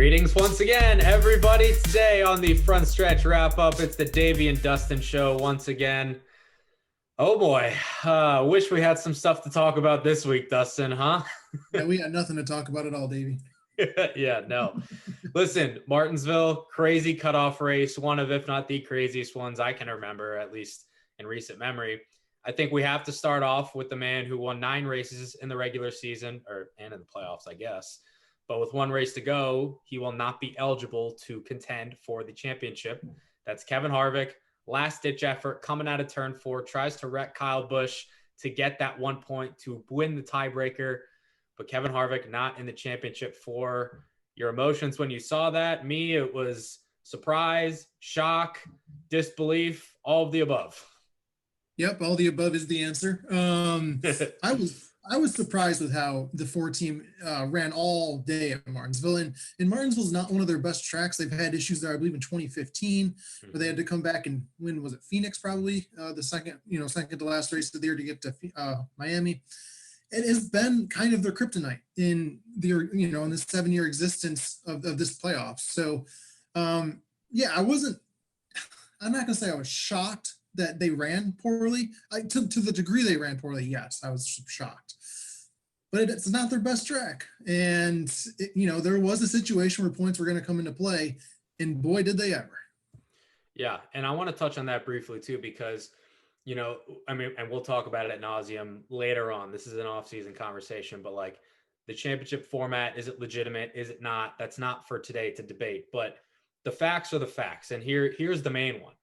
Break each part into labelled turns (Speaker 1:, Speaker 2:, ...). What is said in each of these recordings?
Speaker 1: Greetings once again, everybody. Today on the Frontstretch wrap-up, it's the Davey and Dustin show once again. Oh boy, wish we had some stuff to talk about this week, Dustin, huh?
Speaker 2: Yeah, we got nothing to talk about at all, Davey.
Speaker 1: Yeah, no. Listen, Martinsville, crazy cutoff race, one of, if not the craziest ones I can remember, at least in recent memory. I think we have to start off with the man who won 9 races in the regular season, and in the playoffs, I guess. But with one race to go, he will not be eligible to contend for the championship. That's Kevin Harvick. Last-ditch effort coming out of turn 4, tries to wreck Kyle Busch to get that 1 point to win the tiebreaker. But Kevin Harvick not in the championship for your emotions when you saw that. Me, it was surprise, shock, disbelief, all of the above.
Speaker 2: Yep, all the above is the answer. I was surprised with how the 4 team ran all day at Martinsville, and Martinsville's not one of their best tracks. They've had issues there, I believe, in 2015, where they had to come back and win. Was it Phoenix? Probably the second to last race of the year to get to Miami. It has been kind of their kryptonite in their in the 7-year existence of this playoffs. So, I'm not gonna say I was shocked that they ran poorly. To the degree they ran poorly, yes, I was shocked. But it's not their best track. And, there was a situation where points were going to come into play, and boy, did they ever.
Speaker 1: Yeah, and I want to touch on that briefly, too, because, and we'll talk about it ad nauseum later on. This is an off-season conversation, but, the championship format, is it legitimate? Is it not? That's not for today to debate. But the facts are the facts, and here's the main one.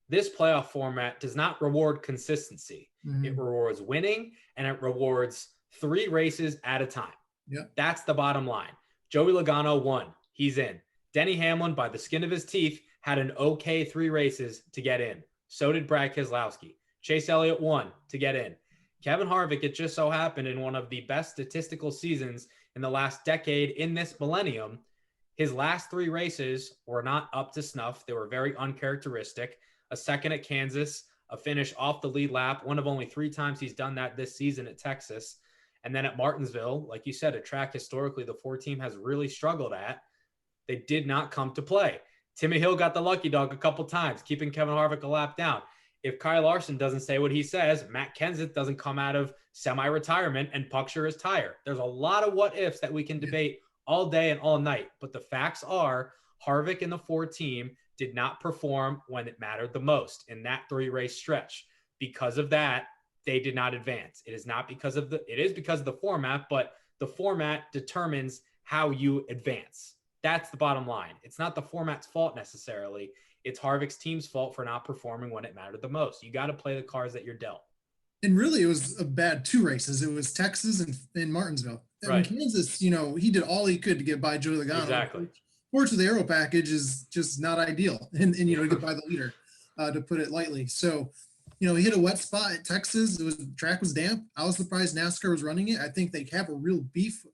Speaker 1: This playoff format does not reward consistency. Mm-hmm. It rewards winning, and it rewards 3 races at a time.
Speaker 2: Yep.
Speaker 1: That's the bottom line. Joey Logano won. He's in. Denny Hamlin, by the skin of his teeth, had an okay 3 races to get in. So did Brad Keselowski. Chase Elliott won to get in. Kevin Harvick, it just so happened in one of the best statistical seasons in the last decade in this millennium, his last 3 races were not up to snuff. They were very uncharacteristic. A second at Kansas, a finish off the lead lap, one of only 3 times he's done that this season at Texas. And then at Martinsville, like you said, a track historically the 4 team has really struggled at. They did not come to play. Timmy Hill got the lucky dog a couple times, keeping Kevin Harvick a lap down. If Kyle Larson doesn't say what he says, Matt Kenseth doesn't come out of semi-retirement and puncture his tire. There's a lot of what ifs that we can debate all day and all night. But the facts are Harvick and the 4 team did not perform when it mattered the most in that 3-race stretch. Because of that, they did not advance. It is because of the format, but the format determines how you advance. That's the bottom line. It's not the format's fault necessarily. It's Harvick's team's fault for not performing when it mattered the most. You got to play the cards that you're dealt.
Speaker 2: And really, it was a bad 2 races. It was Texas and Martinsville.
Speaker 1: Right.
Speaker 2: And Kansas, he did all he could to get by Joey Logano.
Speaker 1: Exactly.
Speaker 2: Fortunately, the aero package is just not ideal, and to get by the leader, to put it lightly. So, he hit a wet spot at Texas. The track was damp. I was surprised NASCAR was running it. I think they have a real beef.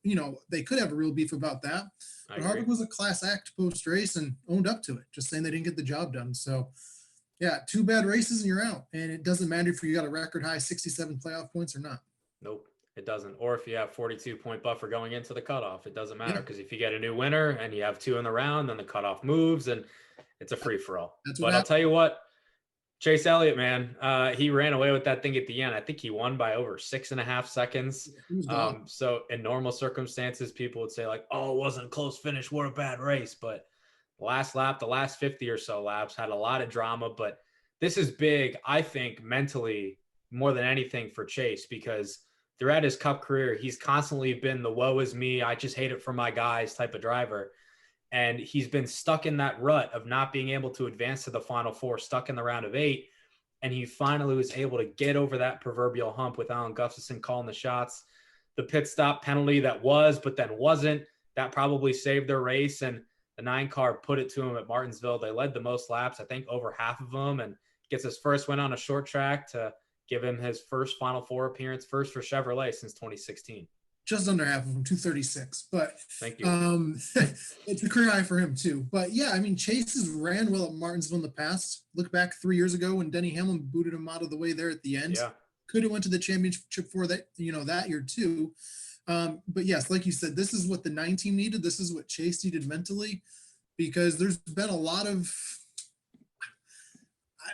Speaker 2: They could have a real beef about that. But Harvick was a class act post race and owned up to it, just saying they didn't get the job done. So, yeah, 2 bad races and you're out. And it doesn't matter if you got a record high 67 playoff points or not.
Speaker 1: Nope. It doesn't. Or if you have 42-point buffer going into the cutoff, it doesn't matter because if you get a new winner and you have 2 in the round, then the cutoff moves and it's a free-for-all. But I'll tell you what, Chase Elliott, man, he ran away with that thing at the end. I think he won by over 6.5 seconds. So in normal circumstances, people would say oh, it wasn't a close finish. What a bad race. But the last lap, the last 50 or so laps had a lot of drama. But this is big, I think, mentally more than anything for Chase because throughout his Cup career, he's constantly been the woe is me, I just hate it for my guys type of driver. And he's been stuck in that rut of not being able to advance to the Final 4, stuck in the round of 8. And he finally was able to get over that proverbial hump with Alan Gustafson calling the shots. The pit stop penalty that was, but then wasn't, that probably saved their race. And the 9 car put it to him at Martinsville. They led the most laps, I think over half of them, and gets his first win on a short track to give him his first Final 4 appearance, first for Chevrolet since 2016.
Speaker 2: Just under half of them, 236. But
Speaker 1: thank you.
Speaker 2: It's a career high for him too. But yeah, Chase has ran well at Martinsville in the past. Look back 3 years ago when Denny Hamlin booted him out of the way there at the end.
Speaker 1: Yeah.
Speaker 2: Could have went to the championship for that, that year too. But yes, like you said, this is what the 9 team needed. This is what Chase needed mentally, because there's been a lot of,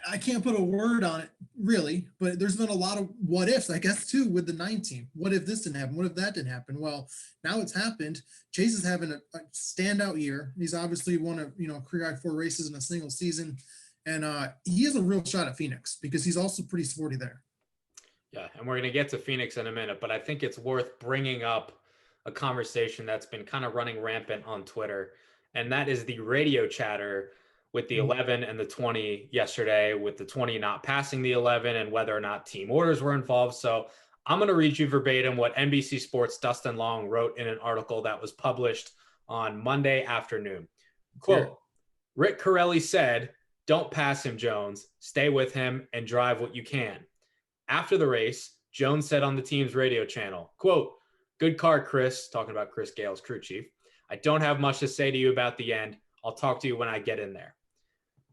Speaker 2: I can't put a word on it really, but there's been a lot of what ifs, I guess, too, with the 9 team. What if this didn't happen? What if that didn't happen? Well, now it's happened. Chase is having a standout year. He's obviously won a career high 4 races in a single season. And he has a real shot at Phoenix because he's also pretty sporty there.
Speaker 1: Yeah, and we're going to get to Phoenix in a minute, but I think it's worth bringing up a conversation that's been kind of running rampant on Twitter, and that is the radio chatter with the 11 and the 20 yesterday, with the 20 not passing the 11 and whether or not team orders were involved. So I'm going to read you verbatim what NBC Sports' Dustin Long wrote in an article that was published on Monday afternoon. Quote, Rick Corelli said, "Don't pass him, Jones. Stay with him and drive what you can." After the race, Jones said on the team's radio channel, quote, "Good car, Chris," talking about Chris Gale's crew chief. "I don't have much to say to you about the end. I'll talk to you when I get in there."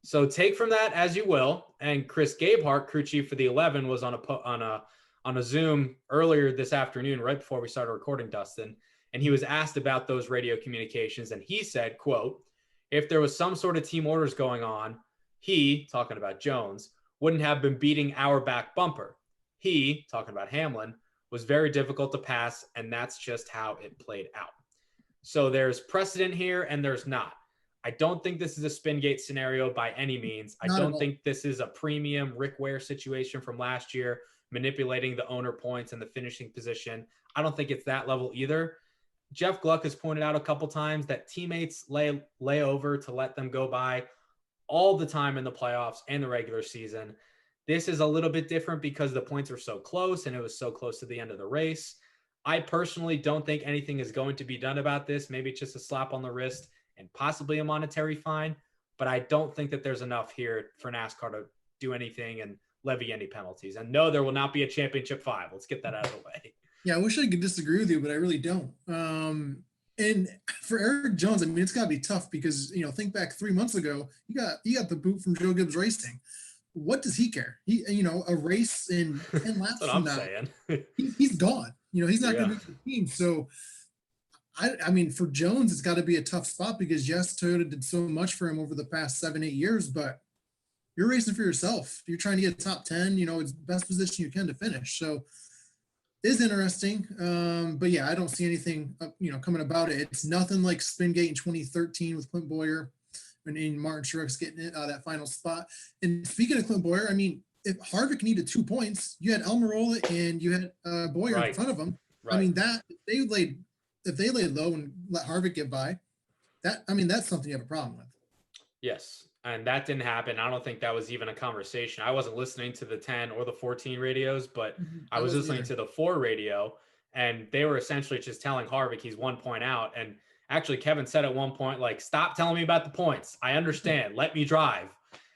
Speaker 1: So take from that as you will. And Chris Gabehart, crew chief for the 11, was on a Zoom earlier this afternoon, right before we started recording, Dustin. And he was asked about those radio communications. And he said, quote, "If there was some sort of team orders going on, he," talking about Jones, "wouldn't have been beating our back bumper. He," talking about Hamlin, "was very difficult to pass, and that's just how it played out." So there's precedent here and there's not. I don't think this is a Spingate scenario by any means. I don't think this is a premium Rick Ware situation from last year, manipulating the owner points and the finishing position. I don't think it's that level either. Jeff Gluck has pointed out a couple times that teammates lay over to let them go by all the time in the playoffs and the regular season. This is a little bit different because the points are so close and it was so close to the end of the race. I personally don't think anything is going to be done about this. Maybe it's just a slap on the wrist and possibly a monetary fine, but I don't think that there's enough here for NASCAR to do anything and levy any penalties. And no, there will not be a championship 5. Let's get that out of the way.
Speaker 2: Yeah, I wish I could disagree with you, but I really don't. And for Erik Jones, I mean, it's got to be tough because, think back 3 months ago, he got the boot from Joe Gibbs Racing. What does he care? A race in 10 laps
Speaker 1: That's what
Speaker 2: from
Speaker 1: I'm
Speaker 2: now,
Speaker 1: saying.
Speaker 2: he's gone. He's not going to be the team. So, I mean, for Jones, it's got to be a tough spot because, yes, Toyota did so much for him over the past 7-8 years, but you're racing for yourself. You're trying to get top 10, it's best position you can to finish. So it is interesting. But yeah, I don't see anything, coming about it. It's nothing like Spingate in 2013 with Clint Boyer and Martin Truex getting it, that final spot. And speaking of Clint Boyer, I mean, if Harvick needed 2 points, you had Almirola and you had Boyer in front of him. Right. I mean, if they laid low and let Harvick get by, that's something you have a problem with.
Speaker 1: Yes. And that didn't happen. I don't think that was even a conversation. I wasn't listening to the 10 or the 14 radios, but I was listening to the 4 radio, and they were essentially just telling Harvick he's 1 point out. And actually, Kevin said at one point, like, "Stop telling me about the points. I understand. Let me drive."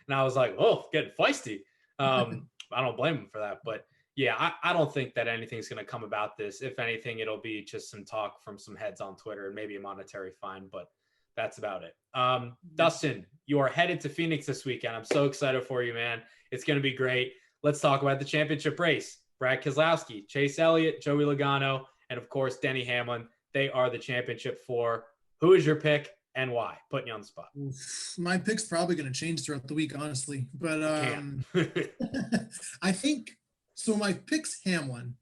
Speaker 1: And I was like, "Oh, getting feisty." I don't blame him for that. But yeah, I don't think that anything's going to come about this. If anything, it'll be just some talk from some heads on Twitter and maybe a monetary fine, but that's about it. Dustin, you are headed to Phoenix this weekend. I'm so excited for you, man. It's going to be great. Let's talk about the championship race. Brad Keselowski, Chase Elliott, Joey Logano, and of course, Denny Hamlin. They are the championship 4. Who is your pick and why? Putting you on the spot.
Speaker 2: My pick's probably going to change throughout the week, honestly. But I think so. My pick's Hamlin,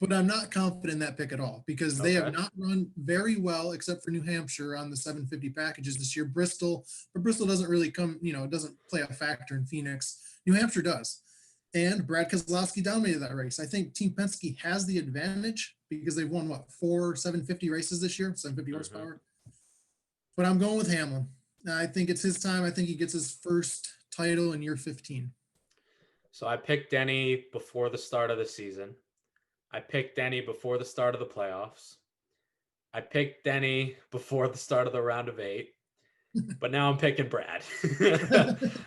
Speaker 2: but I'm not confident in that pick at all because they have not run very well except for New Hampshire on the 750 packages this year. Bristol doesn't really come, it doesn't play a factor in Phoenix. New Hampshire does. And Brad Keselowski dominated that race. I think Team Penske has the advantage because they've won, 4 750 races this year, 750 horsepower. But I'm going with Hamlin. I think it's his time. I think he gets his first title in year 15.
Speaker 1: So I picked Denny before the start of the season. I picked Denny before the start of the playoffs. I picked Denny before the start of the round of 8. But now I'm picking Brad.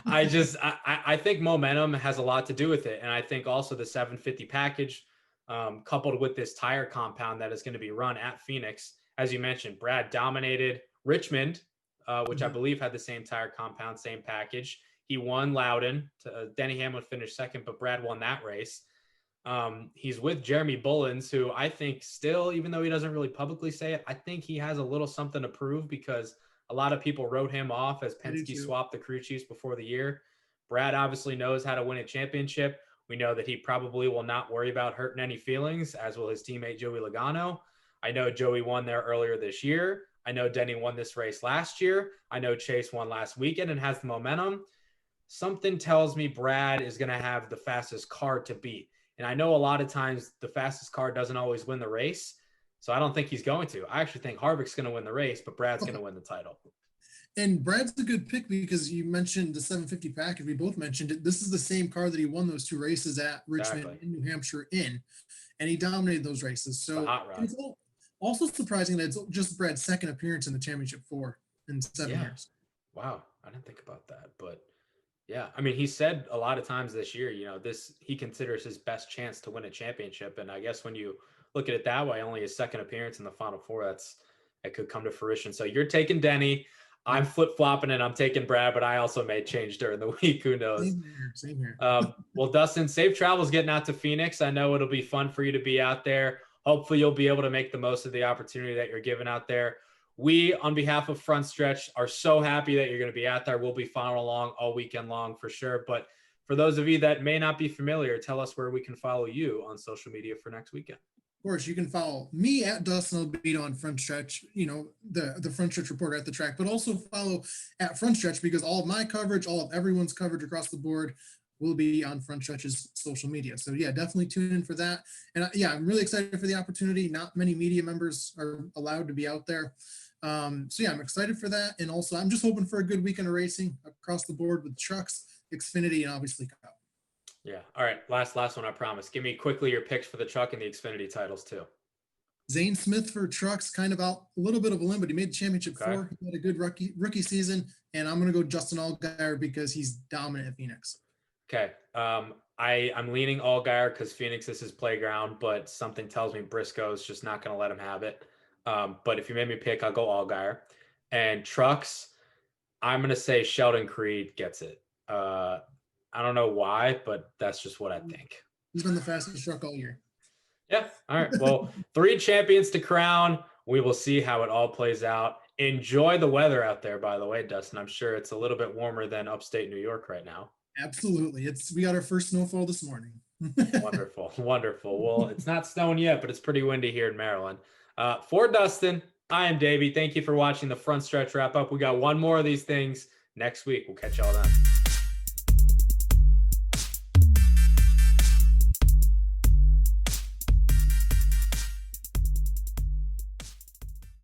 Speaker 1: I think momentum has a lot to do with it. And I think also the 750 package, coupled with this tire compound that is going to be run at Phoenix. As you mentioned, Brad dominated Richmond, which I believe had the same tire compound, same package. He won Loudon. Denny Hamlin finished second, but Brad won that race. He's with Jeremy Bullins, who I think still, even though he doesn't really publicly say it, I think he has a little something to prove because a lot of people wrote him off as Penske swapped the crew chiefs before the year. Brad obviously knows how to win a championship. We know that he probably will not worry about hurting any feelings, as will his teammate Joey Logano. I know Joey won there earlier this year. I know Denny won this race last year. I know Chase won last weekend and has the momentum. Something tells me Brad is going to have the fastest car to beat. And I know a lot of times the fastest car doesn't always win the race. So I don't think he's going to. I actually think Harvick's going to win the race, but Brad's going to win the title.
Speaker 2: And Brad's a good pick because you mentioned the 750 package. We both mentioned it. This is the same car that he won those 2 races at Richmond in New Hampshire in, and he dominated those races. So it's also surprising that it's just Brad's second appearance in the championship 4 in 7 years.
Speaker 1: Wow. I didn't think about that, but yeah, I mean, he said a lot of times this year, he considers his best chance to win a championship. And I guess when you look at it that way, only his second appearance in the Final Four, that could come to fruition. So you're taking Denny. I'm flip-flopping and I'm taking Brad, but I also may change during the week. Who knows?
Speaker 2: Same here.
Speaker 1: Well, Dustin, safe travels getting out to Phoenix. I know it'll be fun for you to be out there. Hopefully you'll be able to make the most of the opportunity that you're given out there. We, on behalf of Frontstretch, are so happy that you're going to be out there. We'll be following along all weekend long for sure. But for those of you that may not be familiar, tell us where we can follow you on social media for next weekend.
Speaker 2: Of course, you can follow me at Dustin Albino on Frontstretch, the Frontstretch reporter at the track, but also follow at Frontstretch because all of my coverage, all of everyone's coverage across the board will be on Frontstretch's social media. So yeah, definitely tune in for that. And I'm really excited for the opportunity. Not many media members are allowed to be out there. I'm excited for that. And also I'm just hoping for a good weekend of racing across the board with trucks, Xfinity, and obviously Cup.
Speaker 1: Yeah. All right. Last one, I promise. Give me quickly your picks for the truck and the Xfinity titles too.
Speaker 2: Zane Smith for trucks, kind of out a little bit of a limb, but he made the championship 4. He had a good rookie season. And I'm going to go Justin Allgaier because he's dominant at Phoenix.
Speaker 1: Okay. I'm leaning Allgaier because Phoenix is his playground, but something tells me Briscoe's just not going to let him have it. But if you made me pick, I'll go Allgaier. And trucks, I'm going to say Sheldon Creed gets it. I don't know why, but that's just what I think.
Speaker 2: He's been the fastest truck all year.
Speaker 1: Yeah. All right. Well, 3 champions to crown. We will see how it all plays out. Enjoy the weather out there, by the way, Dustin. I'm sure it's a little bit warmer than upstate New York right now.
Speaker 2: Absolutely. We got our first snowfall this morning.
Speaker 1: Wonderful. Well, it's not snowing yet, but it's pretty windy here in Maryland. For Dustin, I am Davey. Thank you for watching the Frontstretch wrap up. We got one more of these things next week. We'll catch y'all then.